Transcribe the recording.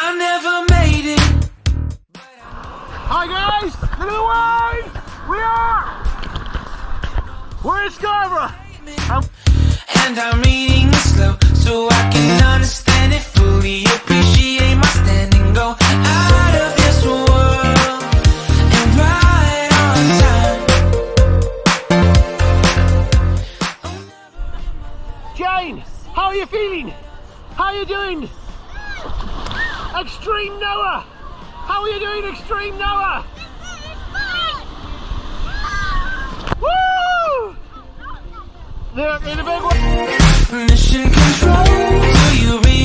I never made it. Hi guys, look at the wave! We're in Scarborough. And I'm reading it slow so I can understand it fully. Appreciate my standing, go out of this world and right on time. Jane, how are you feeling? How are you doing? Extreme Noah! How are you doing, Extreme Noah? Woo! They're in a big way. Mission control, do you read?